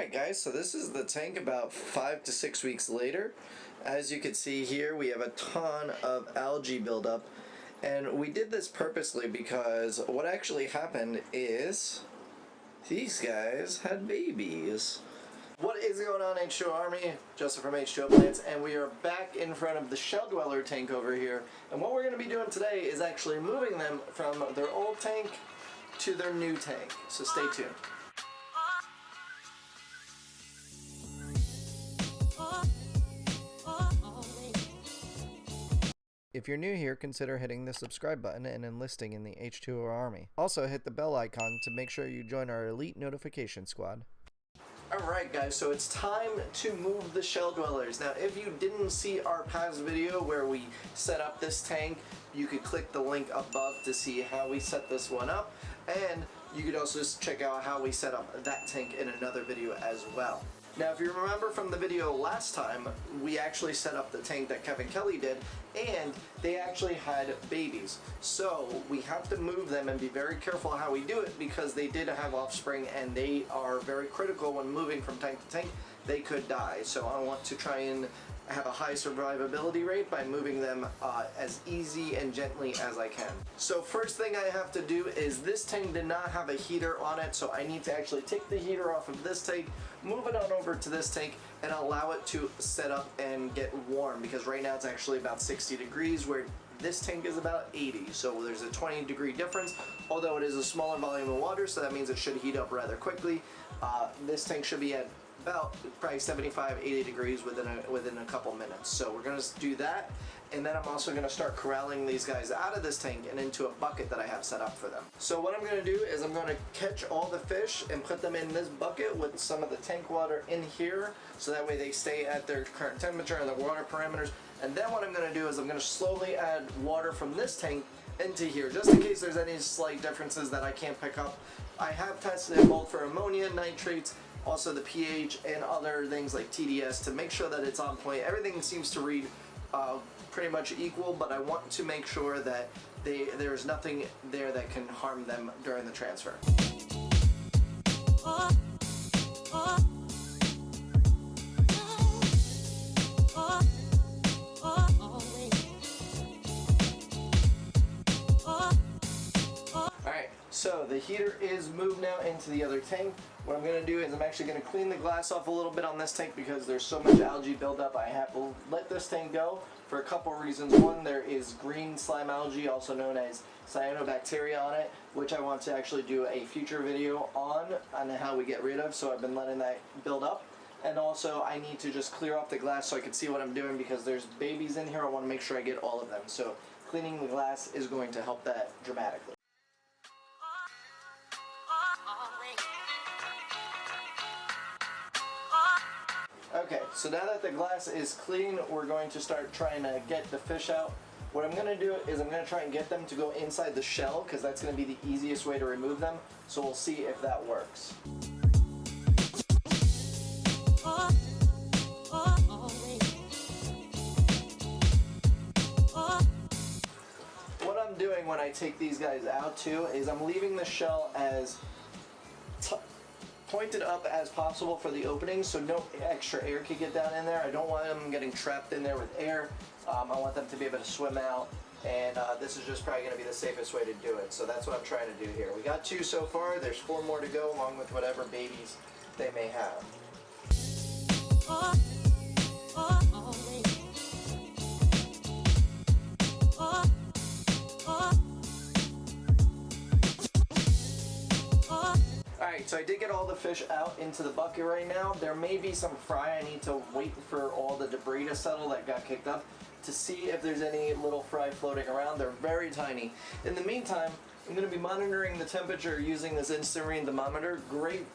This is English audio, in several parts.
Alright guys, so this is the tank about 5 to 6 weeks later. As you can see here, we have a ton of algae buildup, and we did this purposely because what actually happened is these guys had babies. What is going on, H2O Army? Joseph from H2O Plants, and we are back in front of the Shell Dweller tank over here. And what we're going to be doing today is actually moving them from their old tank to their new tank. So stay tuned. If you're new here, consider hitting the subscribe button and enlisting in the H2O Army. Also hit the bell icon to make sure you join our elite notification squad. Alright guys, so it's time to move the Shell Dwellers. Now if you didn't see our past video where we set up this tank, you could click the link above to see how we set this one up, and you could also check out how we set up that tank in another video as well. Now if you remember from the video last time, we actually set up the tank that Kevin Kelly did, and they actually had babies. So we have to move them and be very careful how we do it because they did have offspring and they are very critical when moving from tank to tank. They could die. So I want to try and have a high survivability rate by moving them as easy and gently as I can. So first thing I have to do is this tank did not have a heater on it, so I need to actually take the heater off of this tank, move it on over to this tank, and allow it to set up and get warm, because right now it's actually about 60 degrees where this tank is about 80, so there's a 20-degree difference, although it is a smaller volume of water, so that means it should heat up rather quickly. This tank should be at about probably 75-80 degrees within a couple minutes. So we're going to do that, and then I'm also going to start corralling these guys out of this tank and into a bucket that I have set up for them. So what I'm going to do is I'm going to catch all the fish and put them in this bucket with some of the tank water in here, so that way they stay at their current temperature and the water parameters. And then what I'm going to do is I'm going to slowly add water from this tank into here, just in case there's any slight differences that I can't pick up. I have tested it both for ammonia, nitrates, also the pH, and other things like TDS to make sure that it's on point. Everything seems to read pretty much equal, but I want to make sure that there's nothing there that can harm them during the transfer. So the heater is moved now into the other tank. What I'm going to do is I'm actually going to clean the glass off a little bit on this tank because there's so much algae buildup. I have to let this tank go for a couple reasons. One, there is green slime algae, also known as cyanobacteria, on it, which I want to actually do a future video on how we get rid of. So I've been letting that build up. And also I need to just clear off the glass so I can see what I'm doing because there's babies in here. I want to make sure I get all of them. So cleaning the glass is going to help that dramatically. Okay, so now that the glass is clean, we're going to start trying to get the fish out. What I'm going to do is I'm going to try and get them to go inside the shell because that's going to be the easiest way to remove them. So we'll see if that works. What I'm doing when I take these guys out too is I'm leaving the shell as pointed up as possible for the opening so no extra air can get down in there. I don't want them getting trapped in there with air. I want them to be able to swim out, and this is just probably going to be the safest way to do it. So that's what I'm trying to do here. We got 2 so far. There's 4 more to go, along with whatever babies they may have. Alright, so I did get all the fish out into the bucket right now. There may be some fry. I need to wait for all the debris to settle that got kicked up to see if there's any little fry floating around. They're very tiny. In the meantime, I'm going to be monitoring the temperature using this Instamarine thermometer. Great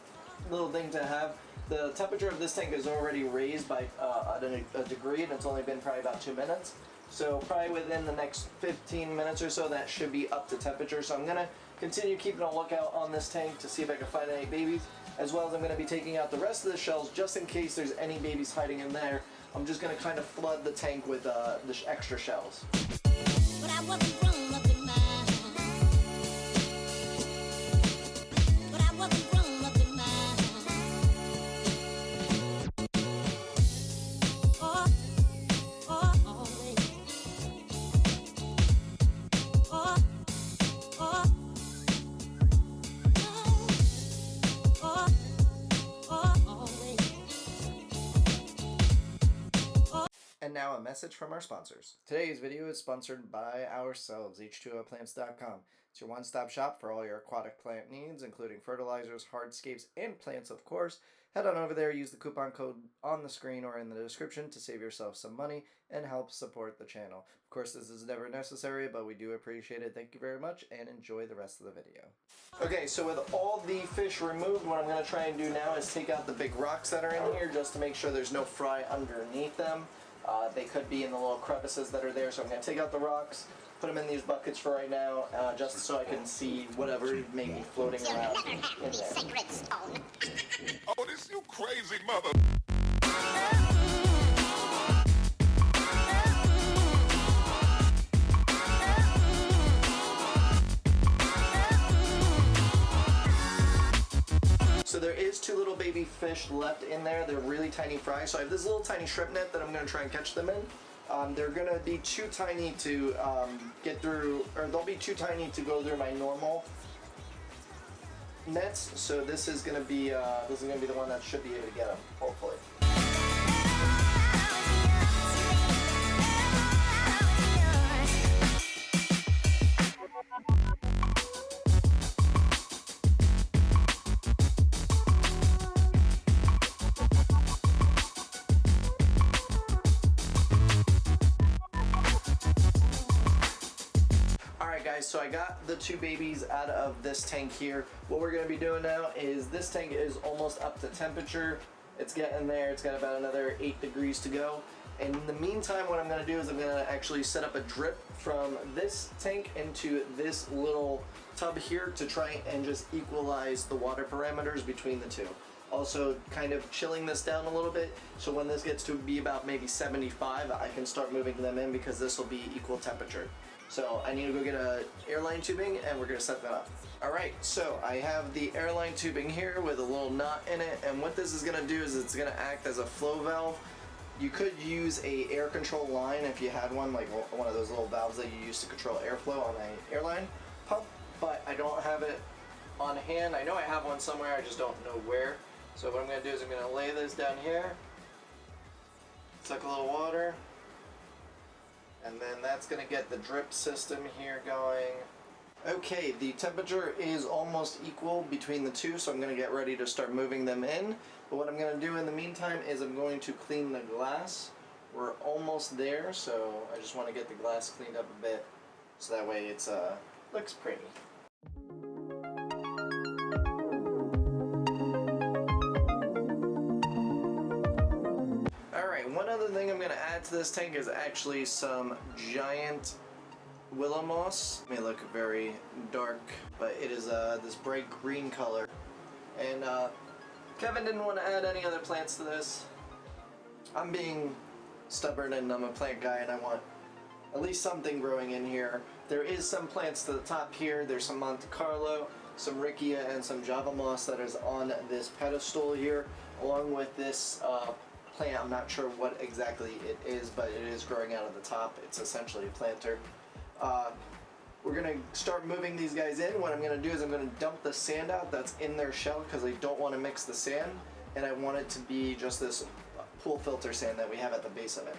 little thing to have. The temperature of this tank is already raised by a degree, and it's only been probably about 2 minutes. So probably within the next 15 minutes or so, that should be up to temperature. So I'm going to continue keeping a lookout on this tank to see if I can find any babies, as well as I'm going to be taking out the rest of the shells just in case there's any babies hiding in there. I'm just going to kind of flood the tank with the extra shells. But I wasn't grown up in mind. But I wasn't grown up in mind. now, a message from our sponsors. Today's video is sponsored by ourselves, H2OPlants.com. It's your one-stop shop for all your aquatic plant needs, including fertilizers, hardscapes, and plants, of course. Head on over there, use the coupon code on the screen or in the description to save yourself some money and help support the channel. Of course, this is never necessary, but we do appreciate it. Thank you very much, and enjoy the rest of the video. Okay, so with all the fish removed, what I'm going to try and do now is take out the big rocks that are in here just to make sure there's no fry underneath them. They could be in the little crevices that are there, so I'm going to take out the rocks, put them in these buckets for right now, just so I can see whatever may be floating around in there. Oh, this you crazy mother... So there is 2 little baby fish left in there. They're really tiny fry. So I have this little tiny shrimp net that I'm going to try and catch them in. They're going to be too tiny to get through, or they'll be too tiny to go through my normal nets. So this is going to be the one that should be able to get them, hopefully. So I got the 2 babies out of this tank here. What we're going to be doing now is this tank is almost up to temperature. It's getting there. It's got about another 8 degrees to go. And in the meantime, what I'm going to do is I'm going to actually set up a drip from this tank into this little tub here to try and just equalize the water parameters between the 2. Also kind of chilling this down a little bit, so when this gets to be about maybe 75, I can start moving them in because this will be equal temperature. So I need to go get a airline tubing and we're gonna set that up. Alright, so I have the airline tubing here with a little knot in it, and what this is gonna do is it's gonna act as a flow valve. You could use a air control line if you had one, like one of those little valves that you use to control airflow on an airline pump, but I don't have it on hand. I know I have one somewhere, I just don't know where. So what I'm gonna do is I'm gonna lay this down here, suck a little water, and then that's going to get the drip system here going. Okay, the temperature is almost equal between the 2, so I'm going to get ready to start moving them in. But what I'm going to do in the meantime is I'm going to clean the glass. We're almost there, so I just want to get the glass cleaned up a bit so that way it's looks pretty. One other thing I'm going to add to this tank is actually some giant willow moss. It may look very dark, but it is this bright green color. And Kevin didn't want to add any other plants to this. I'm being stubborn and I'm a plant guy and I want at least something growing in here. There is some plants to the top here. There's some Monte Carlo, some Riccia, and some Java moss that is on this pedestal here, along with this plant. I'm not sure what exactly it is, but it is growing out of the top. It's essentially a planter. We're going to start moving these guys in. What I'm going to do is I'm going to dump the sand out that's in their shell because I don't want to mix the sand, and I want it to be just this pool filter sand that we have at the base of it.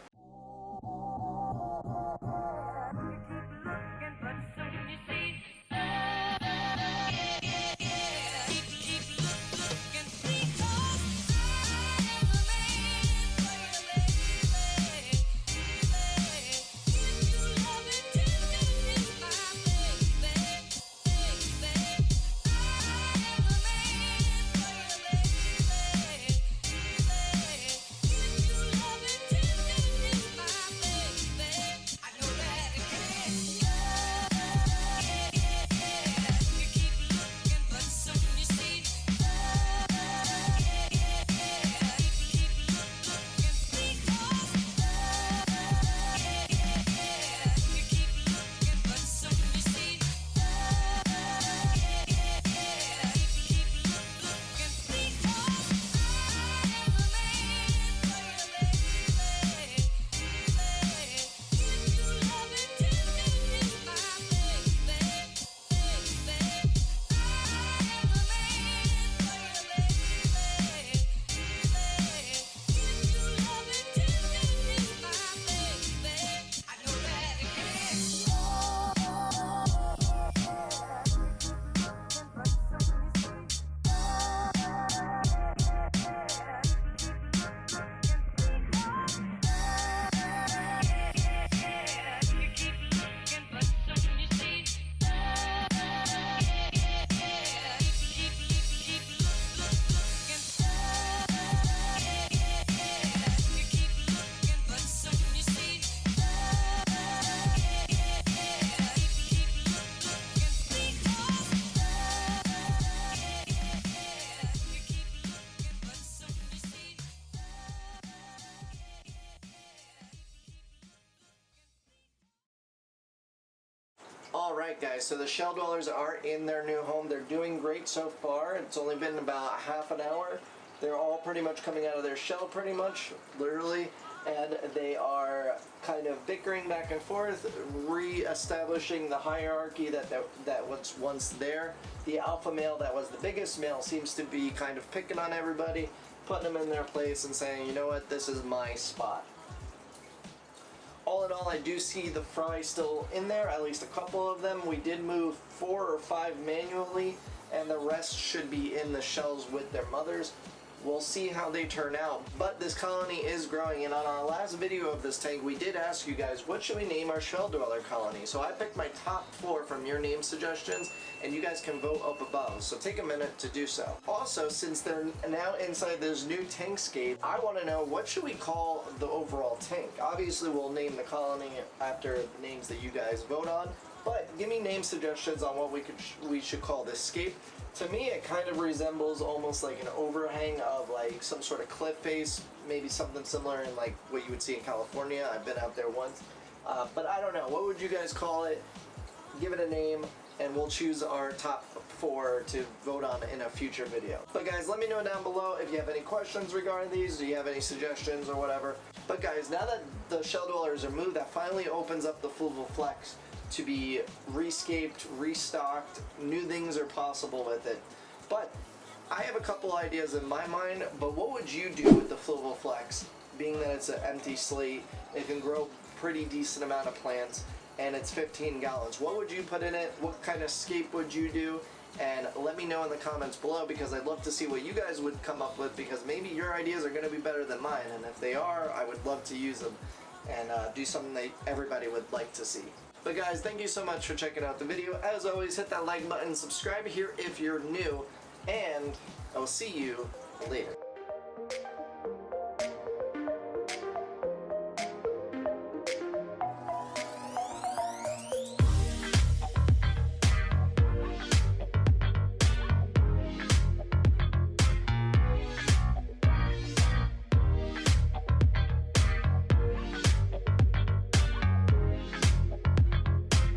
Alright guys, so the shell dwellers are in their new home. They're doing great so far. It's only been about half an hour. They're all pretty much coming out of their shell pretty much, literally, and they are kind of bickering back and forth, re-establishing the hierarchy that was once there. The alpha male that was the biggest male seems to be kind of picking on everybody, putting them in their place and saying, you know what, this is my spot. All in all, I do see the fry still in there, at least a couple of them. We did move 4 or 5 manually, and the rest should be in the shells with their mothers. We'll see how they turn out, but this colony is growing, and on our last video of this tank, we did ask you guys, what should we name our shell dweller colony? So I picked my top 4 from your name suggestions, and you guys can vote up above, so take a minute to do so. Also, since they're now inside this new tankscape, I want to know, what should we call the overall tank? Obviously, we'll name the colony after the names that you guys vote on, but give me name suggestions on what we should call this scape. To me, it kind of resembles almost like an overhang of like some sort of cliff face, maybe something similar in like what you would see in California. I've been out there once, but I don't know. What would you guys call it? Give it a name, and we'll choose our top 4 to vote on in a future video. But guys, let me know down below if you have any questions regarding these, do you have any suggestions or whatever. But guys, now that the shell dwellers are moved, that finally opens up the Fluval Flex to be rescaped, restocked. New things are possible with it. But I have a couple ideas in my mind, but what would you do with the Fluval Flex? Being that it's an empty slate, it can grow pretty decent amount of plants, and it's 15 gallons. What would you put in it? What kind of scape would you do? And let me know in the comments below, because I'd love to see what you guys would come up with, because maybe your ideas are going to be better than mine, and if they are, I would love to use them and do something that everybody would like to see. But guys, thank you so much for checking out the video. As always, hit that like button, subscribe here if you're new, and I will see you later.